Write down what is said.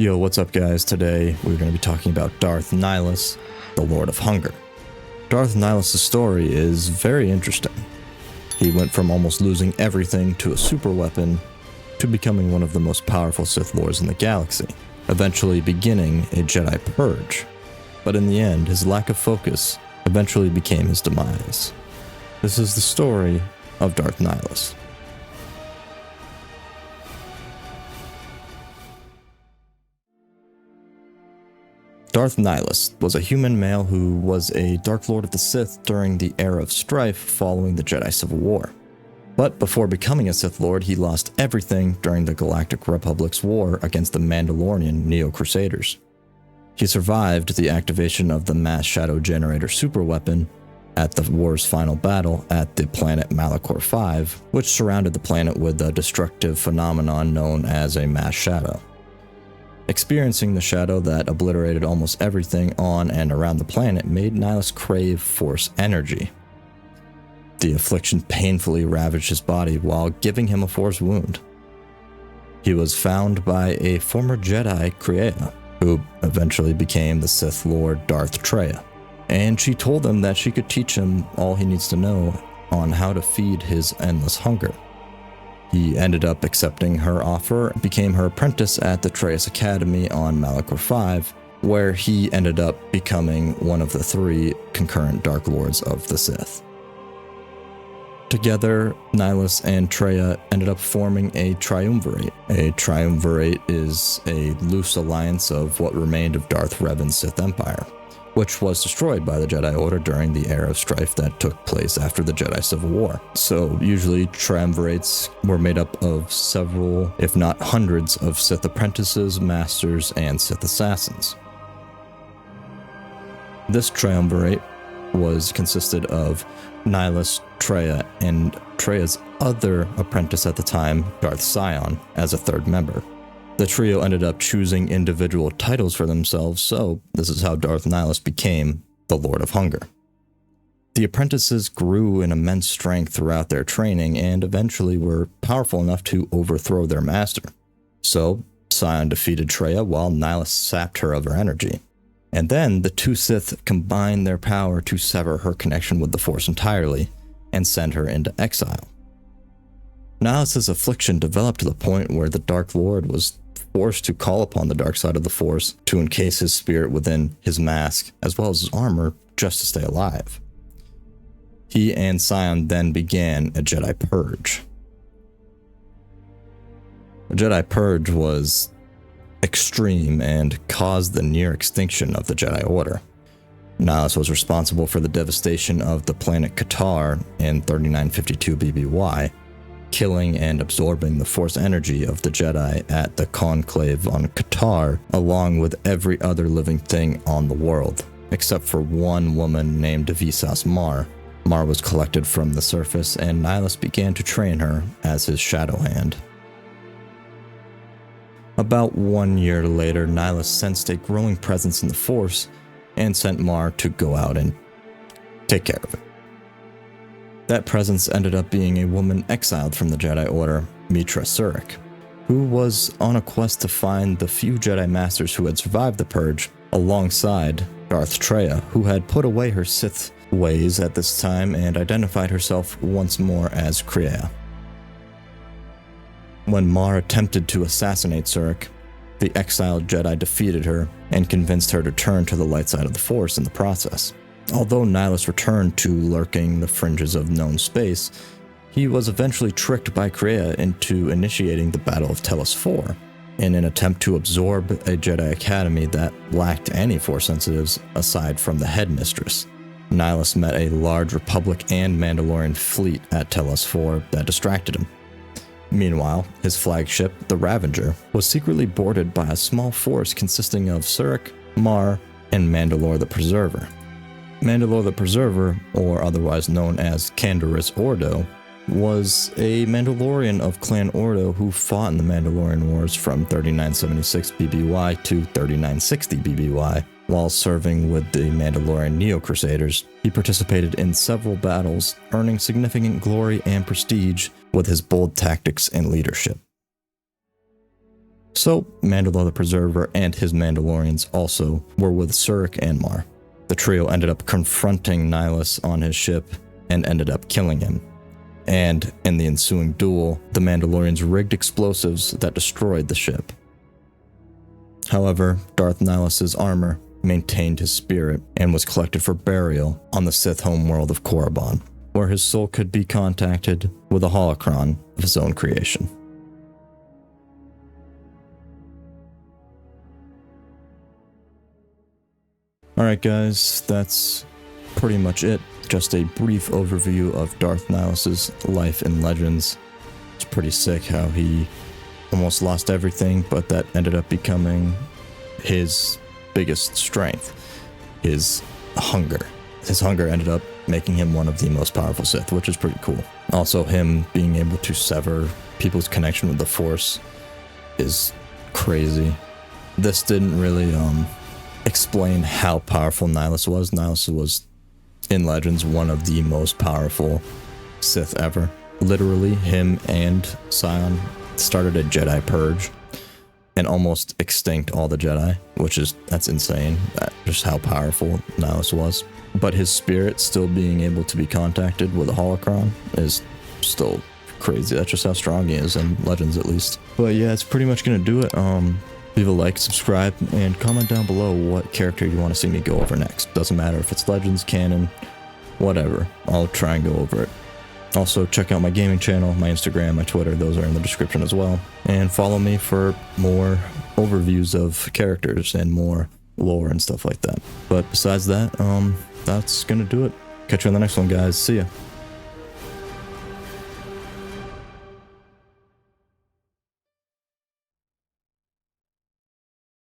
Yo, what's up guys? Today we're going to be talking about Darth Nihilus, the Lord of Hunger. Darth Nihilus' story is very interesting. He went from almost losing everything to a super weapon to becoming one of the most powerful Sith Lords in the galaxy, eventually beginning a Jedi purge. But in the end, his lack of focus eventually became his demise. This is the story of Darth Nihilus. Darth Nihilus was a human male who was a Dark Lord of the Sith during the era of strife following the Jedi Civil War. But before becoming a Sith Lord, he lost everything during the Galactic Republic's war against the Mandalorian Neo-Crusaders. He survived the activation of the Mass Shadow Generator superweapon at the war's final battle at the planet Malachor V, which surrounded the planet with a destructive phenomenon known as a Mass Shadow. Experiencing the shadow that obliterated almost everything on and around the planet made Nihilus crave Force energy. The affliction painfully ravaged his body while giving him a Force wound. He was found by a former Jedi, Kreia, who eventually became the Sith Lord Darth Traya, and she told him that she could teach him all he needs to know on how to feed his endless hunger. He ended up accepting her offer and became her apprentice at the Treyas Academy on Malachor V, where he ended up becoming one of the three concurrent Dark Lords of the Sith. Together, Nihilus and Traya ended up forming a triumvirate. A triumvirate is a loose alliance of what remained of Darth Revan's Sith Empire, which was destroyed by the Jedi Order during the era of strife that took place after the Jedi Civil War. So usually triumvirates were made up of several, if not hundreds, of Sith apprentices, masters, and Sith assassins. This triumvirate consisted of Nihilus, Traya, and Traya's other apprentice at the time, Darth Sion, as a third member. The trio ended up choosing individual titles for themselves, so this is how Darth Nihilus became the Lord of Hunger. The apprentices grew in immense strength throughout their training and eventually were powerful enough to overthrow their master. So, Sion defeated Traya while Nihilus sapped her of her energy. And then the two Sith combined their power to sever her connection with the Force entirely and send her into exile. Nihilus's affliction developed to the point where the Dark Lord was forced to call upon the dark side of the Force to encase his spirit within his mask, as well as his armor, just to stay alive. He and Sion then began a Jedi Purge. The Jedi Purge was extreme and caused the near extinction of the Jedi Order. Nihilus was responsible for the devastation of the planet Qatar in 3952 BBY, killing and absorbing the Force energy of the Jedi at the Conclave on Qatar, along with every other living thing on the world, except for one woman named Visas Mar. Mar was collected from the surface, and Nihilus began to train her as his shadow hand. About 1 year later, Nihilus sensed a growing presence in the Force and sent Mar to go out and take care of it. That presence ended up being a woman exiled from the Jedi Order, Mitra Surik, who was on a quest to find the few Jedi Masters who had survived the Purge, alongside Darth Traya, who had put away her Sith ways at this time and identified herself once more as Kreia. When Mar attempted to assassinate Surik, the exiled Jedi defeated her and convinced her to turn to the light side of the Force in the process. Although Nihilus returned to lurking the fringes of known space, he was eventually tricked by Kreia into initiating the Battle of Telos IV in an attempt to absorb a Jedi Academy that lacked any Force sensitives aside from the Headmistress. Nihilus met a large Republic and Mandalorian fleet at Telos IV that distracted him. Meanwhile, his flagship, the Ravager, was secretly boarded by a small force consisting of Surik, Mar, and Mandalore the Preserver. Mandalore the Preserver, or otherwise known as Canderous Ordo, was a Mandalorian of Clan Ordo who fought in the Mandalorian Wars from 3976 BBY to 3960 BBY. While serving with the Mandalorian Neo-Crusaders, he participated in several battles, earning significant glory and prestige with his bold tactics and leadership. So Mandalore the Preserver and his Mandalorians also were with Surik and Mar. The trio ended up confronting Nihilus on his ship and ended up killing him. And in the ensuing duel, the Mandalorians rigged explosives that destroyed the ship. However, Darth Nihilus' armor maintained his spirit and was collected for burial on the Sith homeworld of Korriban, where his soul could be contacted with a holocron of his own creation. Alright guys, that's pretty much it. Just a brief overview of Darth Nihilus' life in Legends. It's pretty sick how he almost lost everything, but that ended up becoming his biggest strength. His hunger. His hunger ended up making him one of the most powerful Sith, which is pretty cool. Also, him being able to sever people's connection with the Force is crazy. This didn't really explain how powerful Nihilus was. Nihilus was, in Legends, one of the most powerful Sith ever. Literally, him and Sion started a Jedi purge and almost extinct all the Jedi, that's insane, just how powerful Nihilus was. But his spirit still being able to be contacted with a holocron is still crazy. That's just how strong he is, in Legends at least. But yeah, it's pretty much gonna do it. Leave a like, subscribe, and comment down below what character you want to see me go over next. Doesn't matter if it's Legends, canon, whatever. I'll try and go over it. Also, check out my gaming channel, my Instagram, my Twitter. Those are in the description as well. And follow me for more overviews of characters and more lore and stuff like that. But besides that, that's gonna do it. Catch you on the next one, guys. See ya.